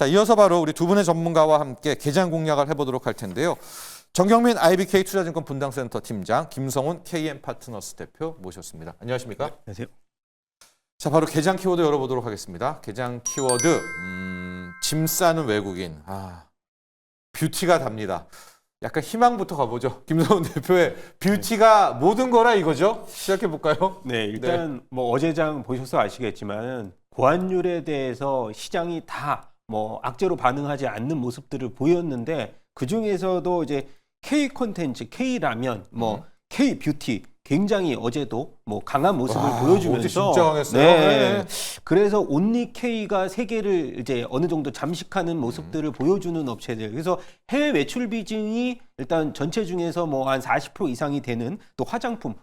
자, 이어서 바로 우리 두 분의 전문가와 함께 개장 공략을 해보도록 할 텐데요. 정경민 IBK 투자증권 분당센터 팀장, 김성훈 KM파트너스 대표 모셨습니다. 안녕하십니까? 네, 안녕하세요. 자, 바로 개장 키워드 열어보도록 하겠습니다. 개장 키워드, 짐 싸는 외국인. 뷰티가 답니다. 약간 희망부터 가보죠. 김성훈 대표의 뷰티가 모든 거라 이거죠? 시작해볼까요? 네, 일단 뭐 어제장 보셔서 아시겠지만 고환율에 대해서 시장이 다 뭐 악재로 반응하지 않는 모습들을 보였는데 그 중에서도 이제 K 콘텐츠, K 라면, 뭐 K 뷰티 굉장히 어제도 뭐 강한 모습을 보여주면서 어제 진짜 강했어요. 네. 그래서 온리 K가 세계를 이제 어느 정도 잠식하는 모습들을 보여주는 업체들. 그래서 해외 매출 비중이 일단 전체 중에서 뭐 한 40% 이상이 되는 또 화장품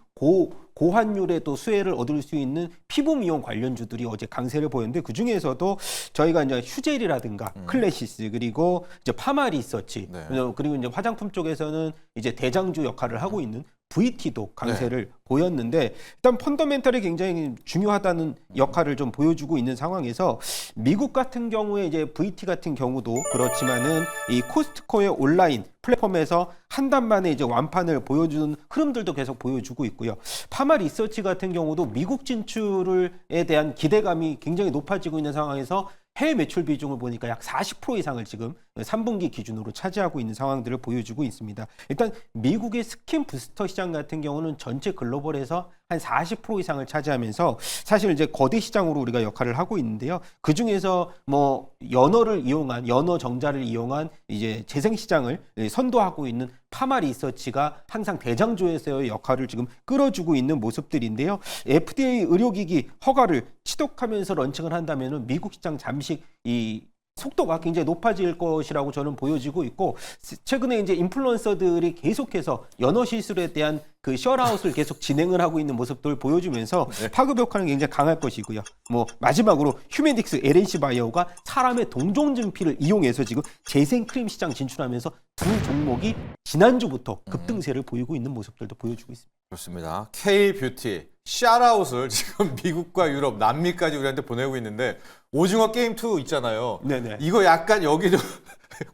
고환율의 또 수혜를 얻을 수 있는 피부 미용 관련주들이 어제 강세를 보였는데 그 중에서도 저희가 이제 휴젤이라든가 클래시스 그리고 이제 파마 리서치 그리고 이제 화장품 쪽에서는 이제 대장주 역할을 하고 있는 VT도 강세를 보였는데 일단 펀더멘털이 굉장히 중요하다는 역할을 좀 보여주고 있는 상황에서 미국 같은 경우에 이제 VT 같은 경우도 그렇지만은 이 코스트코의 온라인 플랫폼에서 한 달 만에 이제 완판을 보여주는 흐름들도 계속 보여주고 있고요. 파마 리서치 같은 경우도 미국 진출에 대한 기대감이 굉장히 높아지고 있는 상황에서 해외 매출 비중을 보니까 약 40% 이상을 지금 3분기 기준으로 차지하고 있는 상황들을 보여주고 있습니다. 일단 미국의 스킨 부스터 시장 같은 경우는 전체 글로벌에서 한 40% 이상을 차지하면서 사실 이제 거대 시장으로 우리가 역할을 하고 있는데요. 그 중에서 뭐 연어 정자를 이용한 이제 재생 시장을 선도하고 있는 파마 리서치가 항상 대장주에서의 역할을 지금 끌어주고 있는 모습들인데요. FDA 의료기기 허가를 취득하면서 런칭을 한다면은 미국 시장 잠식 이 속도가 굉장히 높아질 것이라고 저는 보여지고 있고 최근에 이제 인플루언서들이 계속해서 연어 시술에 대한 그 셔라웃을 계속 진행을 하고 있는 모습들을 보여주면서 파급 효과는 굉장히 강할 것이고요. 뭐 마지막으로 휴메딕스 LNC 바이오가 사람의 동종진피를 이용해서 지금 재생 크림 시장 진출하면서 두 종목이 지난주부터 급등세를 보이고 있는 모습들도 보여주고 있습니다. 그렇습니다. K-뷰티, 샤라웃을 지금 미국과 유럽, 남미까지 우리한테 보내고 있는데 오징어 게임 2 있잖아요. 네네. 이거 약간 여기도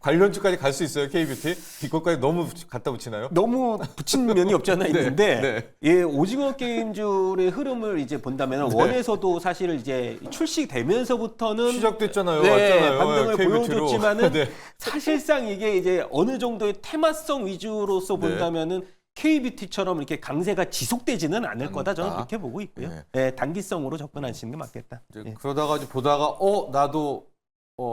관련주까지 갈 수 있어요, K-뷰티? 이것까지 너무 갖다 붙이나요? 너무 붙인 면이 없지 않아 있는데 예, 오징어 게임줄의 흐름을 이제 본다면 원에서도 사실 이제 출시되면서부터는 시작됐잖아요. 네, 왔잖아요. 반등을 K-뷰티로. 보여줬지만은 네. 사실상 이게 이제 어느 정도의 테마성 위주로서 본다면은 K-뷰티처럼 이렇게 강세가 지속되지는 않을 거다 저는 그렇게 보고 있고요. 단기성으로 접근하시는 게 맞겠다. 그러다가 이제 보다가 나도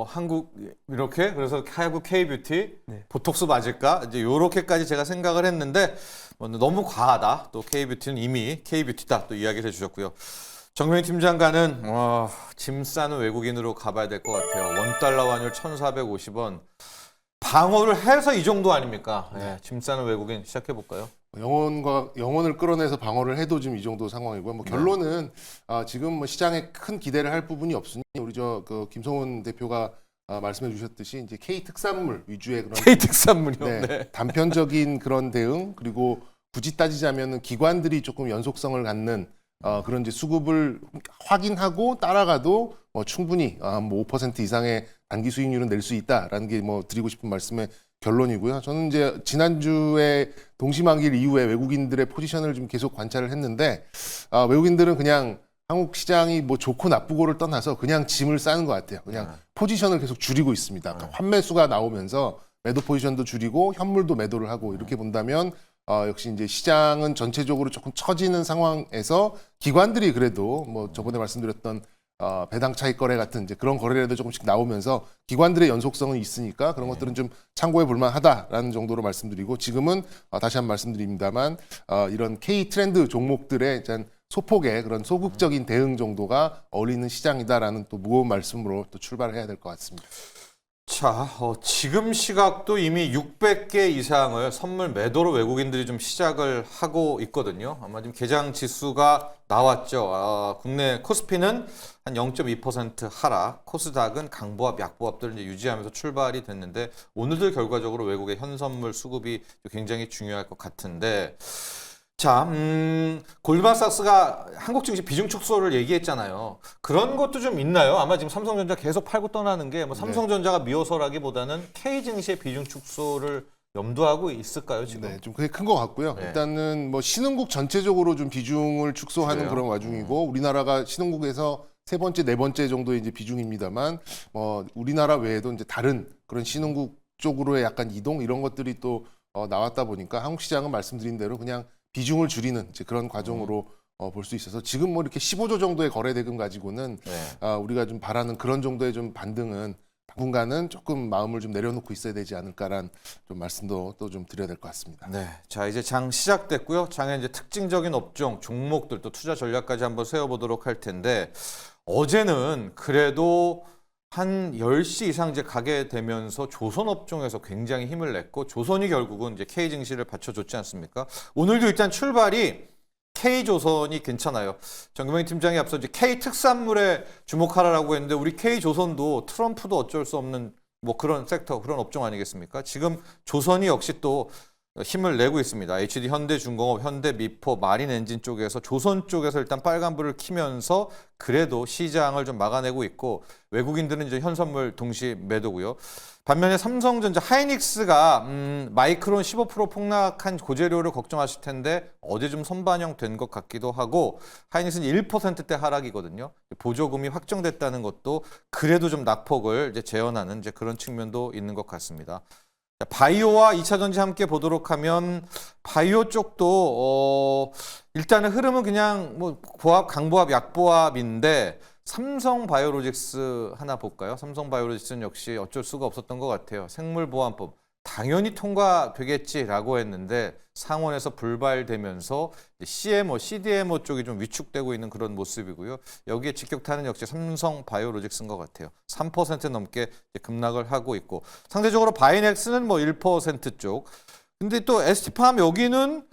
한국 이렇게 그래서 한국 K-뷰티 보톡스 맞을까 이제 요렇게까지 제가 생각을 했는데 너무 과하다. 또 K-뷰티는 이미 K-뷰티다 또 이야기를 해주셨고요. 정명희 팀장과는 짐 싸는 외국인으로 가봐야 될 것 같아요. 원달러 환율 1,450원. 방어를 해서 이 정도 아닙니까? 짐 싸는 외국인 시작해 볼까요? 영혼을 끌어내서 방어를 해도 지금 이 정도 상황이고요. 뭐 결론은 지금 뭐 시장에 큰 기대를 할 부분이 없으니 우리 그 김성훈 대표가 말씀해 주셨듯이 이제 K 특산물 위주의 그런 K 특산물이요. 단편적인 그런 대응 그리고 굳이 따지자면은 기관들이 조금 연속성을 갖는 그런 이제 수급을 확인하고 따라가도 충분히 뭐 5% 이상의 단기 수익률은 낼 수 있다라는 게 뭐 드리고 싶은 말씀의 결론이고요. 저는 이제 지난주에 동시만기일 이후에 외국인들의 포지션을 좀 계속 관찰을 했는데 외국인들은 그냥 한국 시장이 뭐 좋고 나쁘고를 떠나서 그냥 짐을 싸는 것 같아요. 그냥 포지션을 계속 줄이고 있습니다. 그러니까 환매수가 나오면서 매도 포지션도 줄이고 현물도 매도를 하고 이렇게 본다면 역시 이제 시장은 전체적으로 조금 처지는 상황에서 기관들이 그래도 뭐 저번에 말씀드렸던 배당 차익 거래 같은 이제 그런 거래라도 조금씩 나오면서 기관들의 연속성은 있으니까 그런 것들은 좀 참고해 볼 만하다라는 정도로 말씀드리고 지금은 다시 한번 말씀드립니다만 이런 K 트렌드 종목들의 일단 소폭의 그런 소극적인 대응 정도가 어울리는 시장이다라는 또 무거운 말씀으로 또 출발을 해야 될 것 같습니다. 자, 지금 시각도 이미 600개 이상을 선물 매도로 외국인들이 좀 시작을 하고 있거든요. 아마 지금 개장 지수가 나왔죠. 국내 코스피는 한 0.2% 하락, 코스닥은 강보합, 약보합들을 이제 유지하면서 출발이 됐는데 오늘도 결과적으로 외국의 현선물 수급이 굉장히 중요할 것 같은데 자, 골드만삭스가 한국 증시 비중 축소를 얘기했잖아요. 그런 것도 좀 있나요? 아마 지금 삼성전자 계속 팔고 떠나는 게 뭐 삼성전자가 미워서라기보다는 K 증시의 비중 축소를 염두하고 있을까요, 지금? 네, 좀 그게 큰 것 같고요. 네. 일단은 뭐 신흥국 전체적으로 좀 비중을 축소하는 그래요? 그런 와중이고 우리나라가 신흥국에서 세 번째, 네 번째 정도의 이제 비중입니다만 우리나라 외에도 이제 다른 그런 신흥국 쪽으로의 약간 이동 이런 것들이 또 나왔다 보니까 한국 시장은 말씀드린 대로 그냥 비중을 줄이는 이제 그런 과정으로 볼 수 있어서 지금 뭐 이렇게 15조 정도의 거래 대금 가지고는 네. 우리가 좀 바라는 그런 정도의 좀 반등은 당분간은 조금 마음을 좀 내려놓고 있어야 되지 않을까란 좀 말씀도 또 좀 드려야 될 것 같습니다. 네. 자, 이제 장 시작됐고요. 장에 이제 특징적인 업종, 종목들 또 투자 전략까지 한번 세워보도록 할 텐데 어제는 그래도 한 10시 이상 이제 가게 되면서 조선 업종에서 굉장히 힘을 냈고 조선이 결국은 이제 K 증시를 받쳐줬지 않습니까? 오늘도 일단 출발이 K조선이 괜찮아요. 정경민 팀장이 앞서 이제 K 특산물에 주목하라라고 했는데 우리 K조선도 트럼프도 어쩔 수 없는 뭐 그런 섹터, 그런 업종 아니겠습니까? 지금 조선이 역시 또 힘을 내고 있습니다. HD 현대중공업, 현대미포, 마린엔진 쪽에서 조선 쪽에서 일단 빨간불을 켜면서 그래도 시장을 좀 막아내고 있고 외국인들은 이제 현선물 동시 매도고요. 반면에 삼성전자, 하이닉스가 마이크론 15% 폭락한 고재료를 걱정하실 텐데 어제 좀 선반영된 것 같기도 하고 하이닉스는 1%대 하락이거든요. 보조금이 확정됐다는 것도 그래도 좀 낙폭을 이제 재현하는 이제 그런 측면도 있는 것 같습니다. 바이오와 2차전지 함께 보도록 하면 바이오 쪽도 일단은 흐름은 그냥 뭐 보합, 강보합, 약보합인데 삼성바이오로직스 하나 볼까요? 삼성바이오로직스는 역시 어쩔 수가 없었던 것 같아요. 생물보안법 당연히 통과되겠지라고 했는데 상원에서 불발되면서 CMO, CDMO 쪽이 좀 위축되고 있는 그런 모습이고요. 여기에 직격탄은 역시 삼성바이오로직스인 것 같아요. 3% 넘게 급락을 하고 있고 상대적으로 바이넥스는 뭐 1% 쪽. 근데 또 ST팜 여기는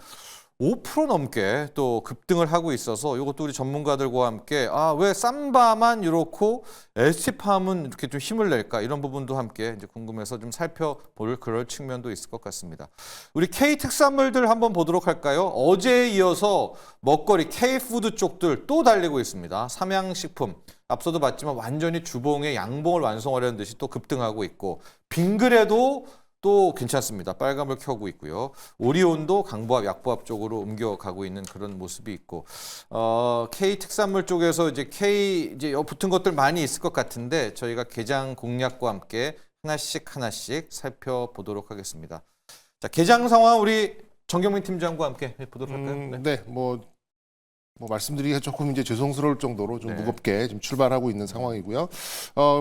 5% 넘게 또 급등을 하고 있어서 이것도 우리 전문가들과 함께 왜 삼바만 이렇고 ST팜은 이렇게 좀 힘을 낼까 이런 부분도 함께 이제 궁금해서 좀 살펴볼 그럴 측면도 있을 것 같습니다. 우리 K 특산물들 한번 보도록 할까요? 어제에 이어서 먹거리 K푸드 쪽들 또 달리고 있습니다. 삼양식품 앞서도 봤지만 완전히 주봉의 양봉을 완성하려는 듯이 또 급등하고 있고 빙그레도 또 괜찮습니다. 빨간불 켜고 있고요. 오리온도 강보합, 약보합 쪽으로 옮겨가고 있는 그런 모습이 있고, K 특산물 쪽에서 이제 K 이제 붙은 것들 많이 있을 것 같은데 저희가 개장 공략과 함께 하나씩 살펴보도록 하겠습니다. 자, 개장 상황 우리 정경민 팀장과 함께 보도록 할까요? 네, 뭐 말씀드리기가 조금 이제 죄송스러울 정도로 좀 네. 무겁게 좀 출발하고 있는 상황이고요.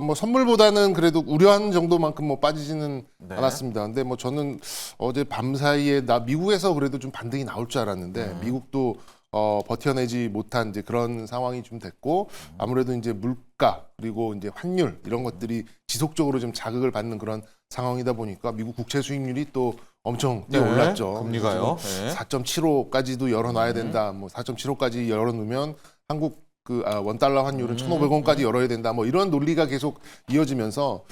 뭐 선물보다는 그래도 우려한 정도만큼 뭐 빠지지는 네. 않았습니다. 근데 뭐 저는 어제 밤 사이에 미국에서 그래도 좀 반등이 나올 줄 알았는데 미국도 버텨내지 못한 이제 그런 상황이 좀 됐고 아무래도 이제 물가 그리고 이제 환율 이런 것들이 지속적으로 좀 자극을 받는 그런 상황이다 보니까 미국 국채 수익률이 또 엄청 뛰어 네, 올랐죠. 금리가요. 네. 4.75까지도 열어놔야 된다. 뭐 4.75까지 열어놓으면 한국 원달러 환율은 1,500원까지 열어야 된다. 뭐 이런 논리가 계속 이어지면서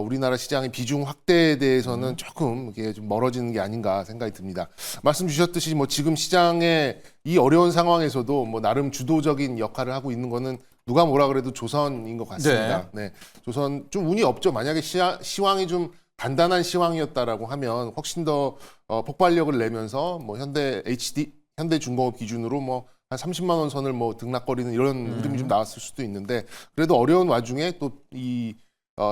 우리나라 시장의 비중 확대에 대해서는 조금 이게 좀 멀어지는 게 아닌가 생각이 듭니다. 말씀 주셨듯이 뭐 지금 시장의 이 어려운 상황에서도 뭐 나름 주도적인 역할을 하고 있는 거는 누가 뭐라 그래도 조선인 것 같습니다. 네. 조선 좀 운이 없죠. 만약에 시황이 좀 단단한 시황이었다라고 하면 훨씬 더 폭발력을 내면서 뭐 현대중공업 기준으로 뭐 한 30만 원 선을 뭐 등락거리는 이런 흐름이 좀 나왔을 수도 있는데 그래도 어려운 와중에 또 이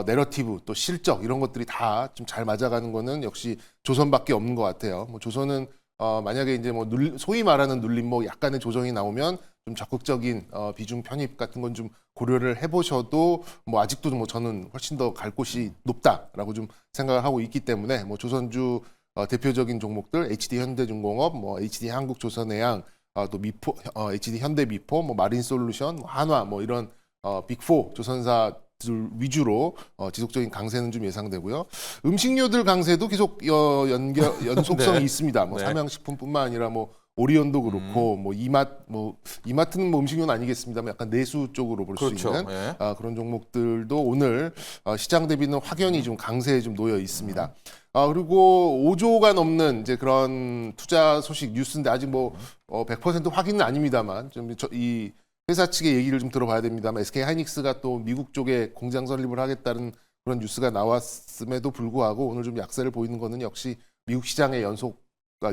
내러티브 또 실적 이런 것들이 다 좀 잘 맞아가는 거는 역시 조선밖에 없는 것 같아요. 뭐 조선은 만약에 이제 뭐 소위 말하는 눌림 뭐 약간의 조정이 나오면 좀 적극적인 비중 편입 같은 건 좀 고려를 해보셔도 뭐 아직도 뭐 저는 훨씬 더 갈 곳이 높다라고 좀 생각을 하고 있기 때문에 뭐 조선주 대표적인 종목들 HD 현대중공업, 뭐 HD 한국조선해양, 또 미포, HD 현대미포, 뭐 마린솔루션, 한화 뭐 이런 빅4 조선사들 위주로 지속적인 강세는 좀 예상되고요. 음식료들 강세도 계속 연속성이 네. 있습니다. 뭐 네. 삼양식품뿐만 아니라 뭐 오리온도 그렇고 이마트는 뭐 음식료는 아니겠습니다만 약간 내수 쪽으로 볼 수 그렇죠. 있는 예. 그런 종목들도 오늘 시장 대비는 확연히 좀 강세에 좀 놓여 있습니다. 그리고 5조가 넘는 이제 그런 투자 소식 뉴스인데 아직 100% 확인은 아닙니다만 좀 이 회사 측의 얘기를 좀 들어봐야 됩니다만 SK 하이닉스가 또 미국 쪽에 공장 설립을 하겠다는 그런 뉴스가 나왔음에도 불구하고 오늘 좀 약세를 보이는 거는 역시 미국 시장의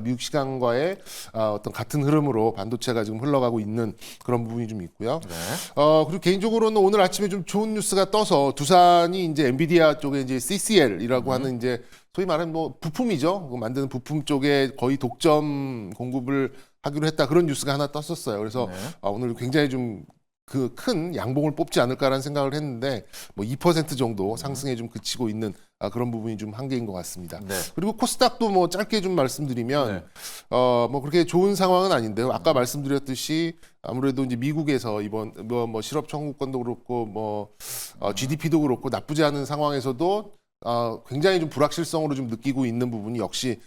미국 시장과의 어떤 같은 흐름으로 반도체가 지금 흘러가고 있는 그런 부분이 좀 있고요. 네. 그리고 개인적으로는 오늘 아침에 좀 좋은 뉴스가 떠서 두산이 이제 엔비디아 쪽에 이제 CCL이라고 하는 이제 소위 말하는 부품이죠. 만드는 부품 쪽에 거의 독점 공급을 하기로 했다. 그런 뉴스가 하나 떴었어요. 그래서 네. 오늘 굉장히 좀 그 큰 양봉을 뽑지 않을까라는 생각을 했는데 2% 정도 상승에 좀 그치고 있는 그런 부분이 좀 한계인 것 같습니다. 네. 그리고 코스닥도 짧게 좀 말씀드리면 네. 그렇게 좋은 상황은 아닌데요. 아까 말씀드렸듯이 아무래도 이제 미국에서 이번 실업 청구권도 그렇고 GDP도 그렇고 나쁘지 않은 상황에서도 굉장히 좀 불확실성으로 좀 느끼고 있는 부분이 역시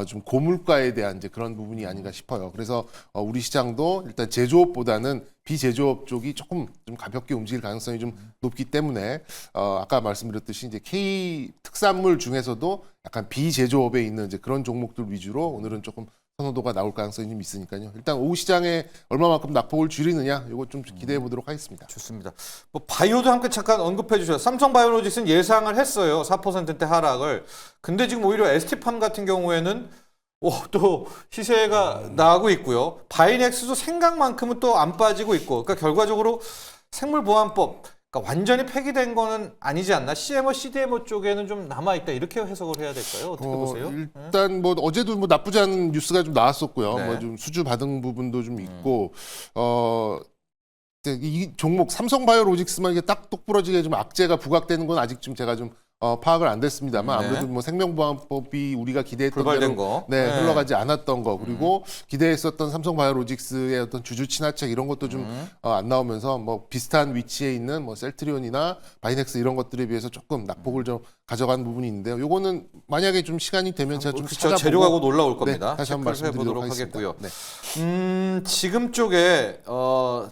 좀 고물가에 대한 이제 그런 부분이 아닌가 싶어요. 그래서 우리 시장도 일단 제조업보다는 비제조업 쪽이 조금 좀 가볍게 움직일 가능성이 좀 높기 때문에 아까 말씀드렸듯이 이제 K 특산물 중에서도 약간 비제조업에 있는 이제 그런 종목들 위주로 오늘은 조금 선호도가 나올 가능성이 좀 있으니까요. 일단 오후 시장에 얼마만큼 낙폭을 줄이느냐 이거 좀 기대해 보도록 하겠습니다. 좋습니다. 바이오도 함께 잠깐 언급해 주셔서 삼성바이오로직스는 예상을 했어요. 4%대 하락을. 근데 지금 오히려 ST팜 같은 경우에는 또 시세가 나가고 있고요. 바이넥스도 생각만큼은 또 안 빠지고 있고. 그러니까 결과적으로 생물보안법 그러니까 완전히 폐기된 거는 아니지 않나? CMO, CDMO 쪽에는 좀 남아있다. 이렇게 해석을 해야 될까요? 어떻게 보세요? 일단 어제도 나쁘지 않은 뉴스가 좀 나왔었고요. 네. 좀 수주 받은 부분도 좀 있고 이 종목 삼성바이오로직스만 이게 딱 똑부러지게 좀 악재가 부각되는 건 아직 좀 제가 좀 파악을 안 됐습니다만 네. 아무래도 생명보안법이 우리가 기대했던 불발된 대로 거. 네, 네. 흘러가지 않았던 거 그리고 기대했었던 삼성바이오로직스의 어떤 주주 친화책 이런 것도 좀 안 나오면서 비슷한 위치에 있는 셀트리온이나 바이넥스 이런 것들에 비해서 조금 낙폭을 좀 가져간 부분이 있는데요. 요거는 만약에 좀 시간이 되면 제가 좀 찾아보고 재료가 곧 올라올 겁니다. 네, 다시 한번 체크를 해보도록 말씀드리도록 하겠습니다. 하겠고요. 지금 쪽에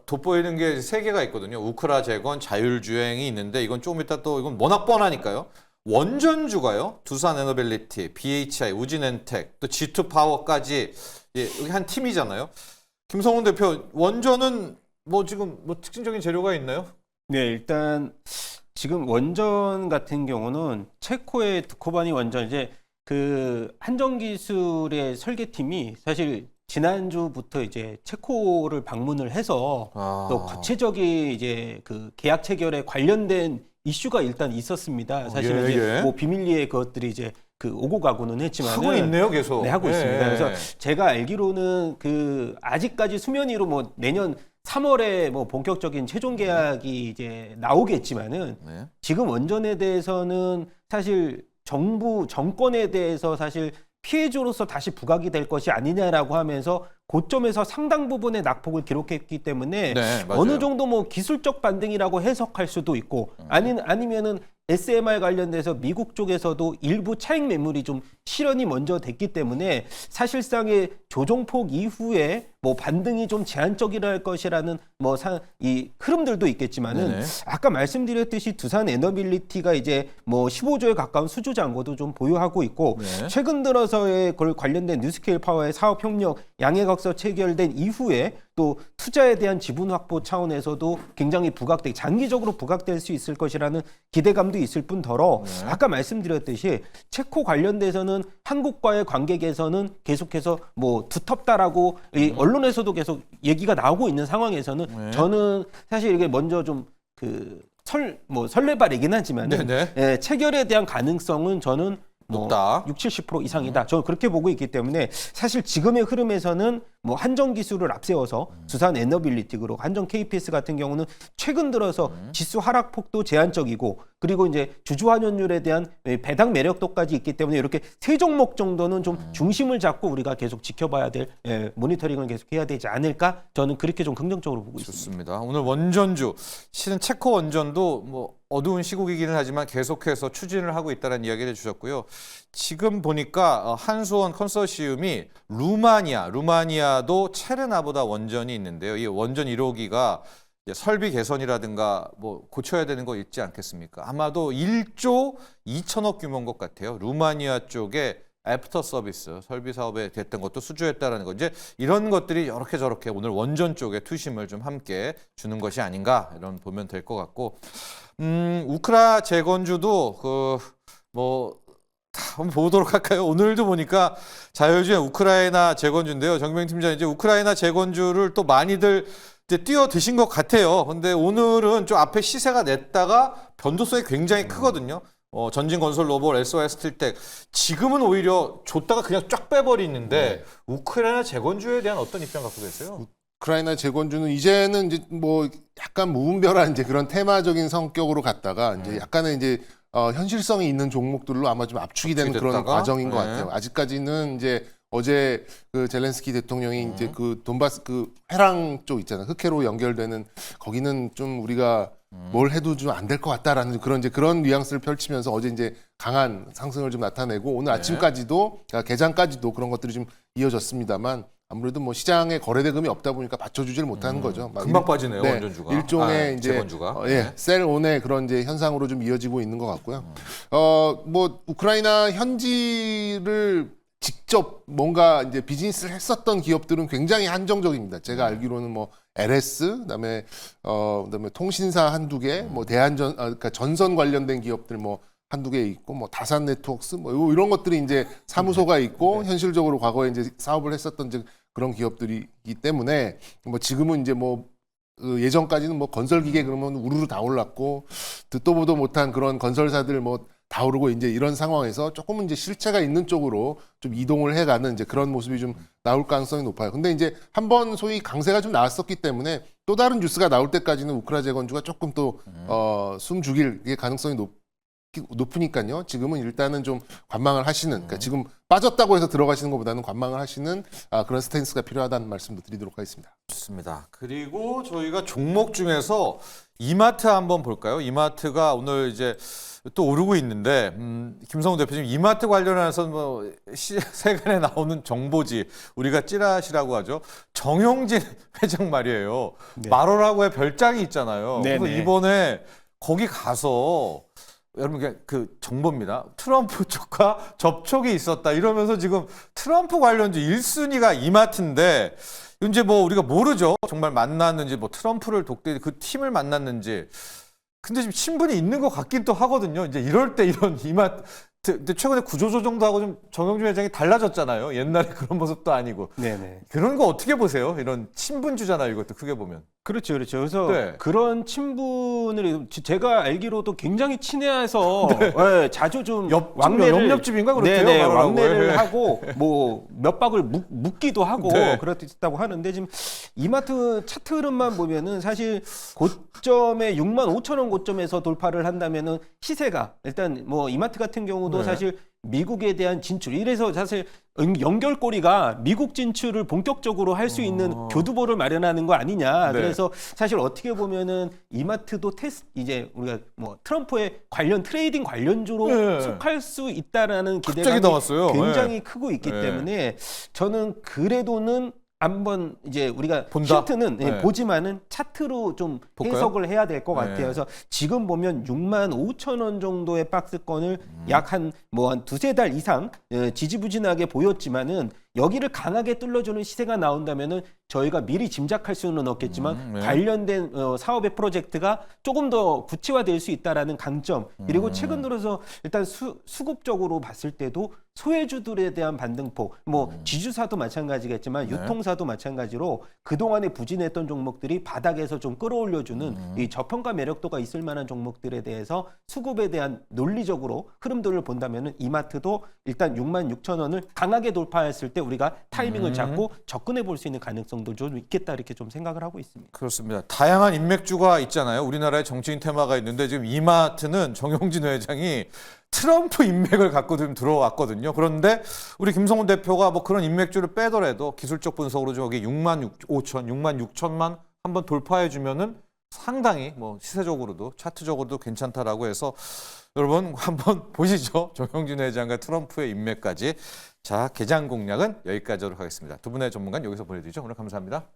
돋보이는 게 세 개가 있거든요. 우크라 재건, 자율주행이 있는데 이건 조금 이따 또 이건 워낙 뻔하니까요. 원전주가요. 두산에너빌리티, BHI, 우진엔텍, 또 G2파워까지 여기 한 팀이잖아요. 김성훈 대표, 원전은 지금 특징적인 재료가 있나요? 네, 일단 지금 원전 같은 경우는 체코의 드코바니 원전 이제 그 한전기술의 설계팀이 사실 지난주부터 이제 체코를 방문을 해서 또 구체적인 이제 그 계약 체결에 관련된 이슈가 일단 있었습니다. 사실 예, 이제 예. 비밀리에 그것들이 이제 오고 가고는 했지만 하고 있네요, 계속. 네, 하고 있습니다. 예. 그래서 제가 알기로는 아직까지 수면 위로 내년 3월에 본격적인 최종 계약이 이제 나오겠지만은 네. 지금 원전에 대해서는 사실 정권에 대해서 사실 피해주로서 다시 부각이 될 것이 아니냐라고 하면서 고점에서 상당 부분의 낙폭을 기록했기 때문에 네, 맞아요. 어느 정도 기술적 반등이라고 해석할 수도 있고 아니면은 SMR 관련돼서 미국 쪽에서도 일부 차익 매물이 좀 실현이 먼저 됐기 때문에 사실상의 조정폭 이후에 반등이 좀 제한적이랄 것이라는 이 흐름들도 있겠지만은 네네. 아까 말씀드렸듯이 두산 에너빌리티가 이제 15조에 가까운 수주 잔고도 좀 보유하고 있고 네. 최근 들어서의 그걸 관련된 뉴스케일 파워의 사업 협력 양해각서 체결된 이후에 또 투자에 대한 지분 확보 차원에서도 굉장히 장기적으로 부각될 수 있을 것이라는 기대감도 있을 뿐더러 아까 말씀드렸듯이 체코 관련돼서는 한국과의 관계 개선은 계속해서 두텁다라고 이 언론에서도 계속 얘기가 나오고 있는 상황에서는 저는 사실 이게 먼저 좀 설레발이긴 하지만은 네네. 체결에 대한 가능성은 저는 높다. 60-70% 이상이다. 저는 그렇게 보고 있기 때문에 사실 지금의 흐름에서는 한전 기술을 앞세워서 두산 에너빌리티 그리고 한전 KPS 같은 경우는 최근 들어서 지수 하락폭도 제한적이고 그리고 이제 주주 환원율에 대한 배당 매력도까지 있기 때문에 이렇게 세 종목 정도는 좀 중심을 잡고 우리가 계속 지켜봐야 될 모니터링을 계속해야 되지 않을까? 저는 그렇게 좀 긍정적으로 보고 있습니다. 좋습니다. 오늘 원전주 실은 체코 원전도 어두운 시국이기는 하지만 계속해서 추진을 하고 있다는 이야기를 주셨고요. 지금 보니까 한수원 컨소시엄이 루마니아 우크라이나도 체르나보다 원전이 있는데요. 이 원전 1호기가 설비 개선이라든가 뭐 고쳐야 되는 거 있지 않겠습니까? 아마도 1조 2천억 규모인 것 같아요. 루마니아 쪽에 애프터 서비스 설비 사업에 됐던 것도 수주했다라는 거. 이제 이런 것들이 이렇게 저렇게 오늘 원전 쪽에 투심을 좀 함께 주는 것이 아닌가 이런 보면 될 것 같고, 우크라 재건주도 한번 보도록 할까요? 오늘도 보니까 자유주의 우크라이나 재건주인데요. 정병 팀장, 이제 우크라이나 재건주를 또 많이들 이제 뛰어드신 것 같아요. 근데 오늘은 좀 앞에 시세가 냈다가 변동성이 굉장히 크거든요. 전진 건설 로봇 SOS 스틸텍 지금은 오히려 줬다가 그냥 쫙 빼버리는데 우크라이나 재건주에 대한 어떤 입장 갖고 계세요? 우크라이나 재건주는 이제는 이제 뭐 약간 무분별한 이제 그런 테마적인 성격으로 갔다가 이제 약간의 이제 현실성이 있는 종목들로 아마 좀 압축이 되는 그런 됐다가? 과정인 것 네. 같아요. 아직까지는 이제 어제 그 젤렌스키 대통령이 이제 그 돈바스 그 회랑 쪽 있잖아요. 흑해로 연결되는 거기는 좀 우리가 뭘 해도 좀 안 될 것 같다라는 그런 이제 그런 뉘앙스를 펼치면서 어제 이제 강한 상승을 좀 나타내고 오늘 아침까지도 그러니까 개장까지도 그런 것들이 좀 이어졌습니다만 아무래도 뭐 시장에 거래대금이 없다 보니까 받쳐주질 못하는 거죠. 막 금방 빠지네요, 원전주가. 일종의 이제 재건주가. 셀온의 그런 이제 현상으로 좀 이어지고 있는 것 같고요. 뭐 우크라이나 현지를 직접 뭔가 이제 비즈니스를 했었던 기업들은 굉장히 한정적입니다. 제가 알기로는 뭐 LS, 그다음에 통신사 한두 개, 뭐 그러니까 전선 관련된 기업들 뭐 한두 개 있고 뭐 다산 네트워크스 뭐 이런 것들이 이제 사무소가 있고 현실적으로 과거에 이제 사업을 했었던 이제 그런 기업들이기 때문에 뭐 지금은 이제 뭐 예전까지는 뭐 건설 기계 그러면 우르르 다 올랐고 듣도 보도 못한 그런 건설사들 뭐 다 오르고 이제 이런 상황에서 조금은 이제 실체가 있는 쪽으로 좀 이동을 해가는 이제 그런 모습이 좀 나올 가능성이 높아요. 근데 이제 한번 소위 강세가 좀 나왔었기 때문에 또 다른 뉴스가 나올 때까지는 우크라 재건주가 조금 또 숨 죽일 가능성이 높으니까요. 지금은 일단은 좀 관망을 하시는, 그러니까 지금 빠졌다고 해서 들어가시는 것보다는 관망을 하시는 그런 스탠스가 필요하다는 말씀도 드리도록 하겠습니다. 좋습니다. 그리고 저희가 종목 중에서 이마트 한번 볼까요? 이마트가 오늘 이제 또 오르고 있는데, 김성우 대표님, 이마트 관련해서 뭐 세간에 나오는 정보지, 우리가 찌라시라고 하죠. 정용진 회장 말이에요. 네. 말호라고의 별장이 있잖아요. 네, 그래서 네. 이번에 거기 가서 여러분 그 정보입니다. 트럼프 쪽과 접촉이 있었다 이러면서 지금 트럼프 관련주 1순위가 이마트인데 이제 뭐 우리가 모르죠. 정말 만났는지 뭐 트럼프를 독대 그 팀을 만났는지. 근데 지금 친분이 있는 것 같긴 또 하거든요. 이제 이럴 때 이런 이마트 근데 최근에 구조조정도 하고 좀 정영준 회장이 달라졌잖아요. 옛날에 그런 모습도 아니고. 네네. 그런 거 어떻게 보세요? 이런 친분주잖아요. 이것도 크게 보면. 그렇죠, 그렇죠. 그래서 네. 그런 친분을 제가 알기로도 굉장히 친해서 자주 좀 옆집인가 그렇대요. 네네, 말하라고. 왕래를 네. 하고 뭐 몇 박을 묵기도 하고 네. 그렇다고 하는데 지금 이마트 차트 흐름만 보면은 사실 고점에 65,000원 고점에서 돌파를 한다면은 시세가 일단 뭐 이마트 같은 경우도 네. 사실 미국에 대한 진출 이래서 사실 연결고리가 미국 진출을 본격적으로 할 수 있는 교두보를 마련하는 거 아니냐. 네. 그래서 사실 어떻게 보면은 이마트도 이제 우리가 뭐 트럼프의 관련 트레이딩 관련주로 네. 속할 수 있다라는 갑자기 기대감이 나왔어요. 굉장히 크고 있기 네. 때문에 저는 그래도는 한번 이제 우리가 본다? 힌트는 네. 보지만은 차트로 좀 볼까요? 해석을 해야 될 것 네. 같아요. 그래서 지금 보면 65,000원 정도의 박스권을 약 한 두세 달 이상 지지부진하게 보였지만은 여기를 강하게 뚫어주는 시세가 나온다면은 저희가 미리 짐작할 수는 없겠지만 네. 관련된 사업의 프로젝트가 조금 더 구체화될 수 있다라는 강점 그리고 최근 들어서 일단 수급적으로 봤을 때도 소외주들에 대한 반등폭 뭐 지주사도 마찬가지겠지만 네. 유통사도 마찬가지로 그동안에 부진했던 종목들이 바닥에서 좀 끌어올려주는 이 저평가 매력도가 있을 만한 종목들에 대해서 수급에 대한 논리적으로 흐름들을 본다면은 이마트도 일단 66,000원을 강하게 돌파했을 때 우리가 타이밍을 잡고 접근해 볼 수 있는 가능성도 좀 있겠다 이렇게 좀 생각을 하고 있습니다. 그렇습니다. 다양한 인맥주가 있잖아요. 우리나라에 정치인 테마가 있는데 지금 이마트는 정용진 회장이 트럼프 인맥을 갖고 좀 들어왔거든요. 그런데 우리 김성훈 대표가 뭐 그런 인맥주를 빼더라도 기술적 분석으로 저기 65,000, 66,000만 한번 돌파해 주면은 상당히 뭐 시세적으로도 차트적으로도 괜찮다라고 해서 여러분 한번 보시죠. 정영진 회장과 트럼프의 인맥까지. 자, 개장 공략은 여기까지 하도록 하겠습니다. 두 분의 전문가는 여기서 보내드리죠. 오늘 감사합니다.